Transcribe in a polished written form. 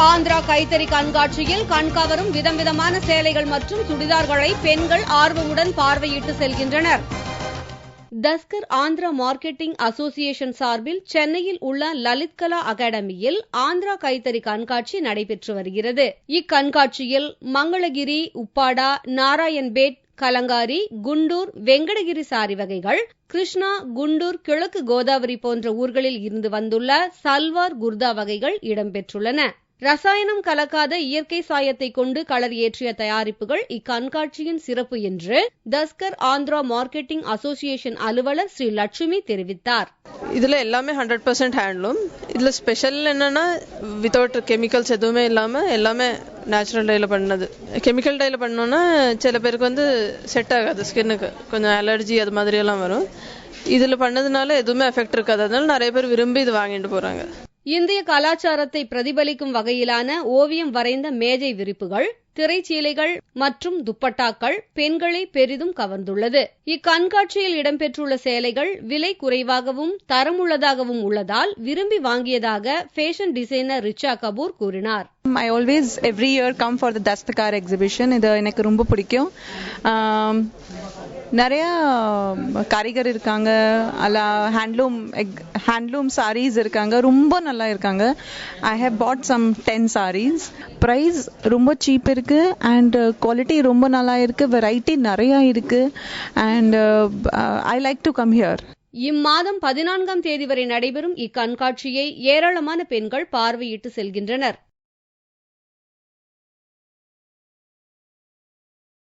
ஆந்திரா கைத்தறி கண்காட்சியில் கண்கவரும் விதவிதமான சேலைகள் மற்றும் சுடிதார்களை பெண்கள் ஆர்வமுடன் பார்வையிட்டு செல்கின்றனர். தஸ்கர் ஆந்திரா மார்க்கெட்டிங் அசோசியேஷன் சார்பில் சென்னையில் உள்ள லலித் கலா அகாடமியில் ஆந்திரா கைத்தறி கண்காட்சி நடைபெற்று வருகிறது. இக்கண்காட்சியில் மங்களகிரி, உப்பாடா, நாராயண்பேட், கலங்காரி, குண்டூர், வெங்கடகிரி சாரி வகைகள், கிருஷ்ணா, குண்டூர், கிழக்கு கோதாவரி போன்ற ஊர்களில் இருந்து வந்துள்ள சல்வார், குர்தா வகைகள் இடம்பெற்றுள்ளன. ரசாயனம் கலக்காத இயற்கை சாயத்தை கொண்டு கலர் ஏற்றிய தயாரிப்புகள் இக்கண்காட்சியின் சிறப்பு என்று தஸ்கர் ஆந்திரா மார்க்கெட்டிங் அசோசியேஷன் அலுவலர் ஸ்ரீ லட்சுமி தெரிவித்தார். இதுல எல்லாமே 100% ஹேண்ட்லூம். இதுல ஸ்பெஷல் என்னன்னா வித்தவுட் கெமிக்கல்ஸ் எதுவுமே இல்லாம எல்லாமே நேச்சுரல் டைல பண்ணது. கெமிக்கல் டைல பண்ணோம்னா சில பேருக்கு செட் ஆகாது, ஸ்கின்னுக்கு கொஞ்சம் அலர்ஜி அது மாதிரி எல்லாம் வரும். இதுல பண்ணதுனால எதுவுமே எஃபெக்ட் இருக்காது. அதனால நிறைய பேர் விரும்பி இது வாங்கிட்டு போறாங்க. இந்திய கலாச்சாரத்தை பிரதிபலிக்கும் வகையிலான ஓவியம் வரைந்த மேஜை விரிப்புகள், திரைச்சீலைகள் மற்றும் துப்பட்டாக்கள் பெண்களை பெரிதும் கவர்ந்துள்ளது. இக்கண்காட்சியில் இடம்பெற்றுள்ள சேலைகள் விலை குறைவாகவும் தரமுள்ளதாகவும் உள்ளதால் விரும்பி வாங்கியதாக ஃபேஷன் டிசைனர் ரிச்சா கபூர் கூறினார். I always every year come for the Dastakar exhibition. இது எனக்கு ரொம்ப பிடிக்கும். நிறைய காரிகர் இருக்காங்க, அல்ல ஹேண்ட்லூம் சாரீஸ் இருக்காங்க, ரொம்ப நல்லா இருக்காங்க. I have bought some 10 sarees. Price ரொம்ப சீப் இருக்கு அண்ட் குவாலிட்டி ரொம்ப நல்லா இருக்கு, வெரைட்டி நிறைய இருக்கு and I like to come here. இம்மாதம் 14ஆம் தேதி வரை நடைபெறும் இக்கண்காட்சியை ஏராளமான பெண்கள் பார்வையிட்டு செல்கின்றனர்.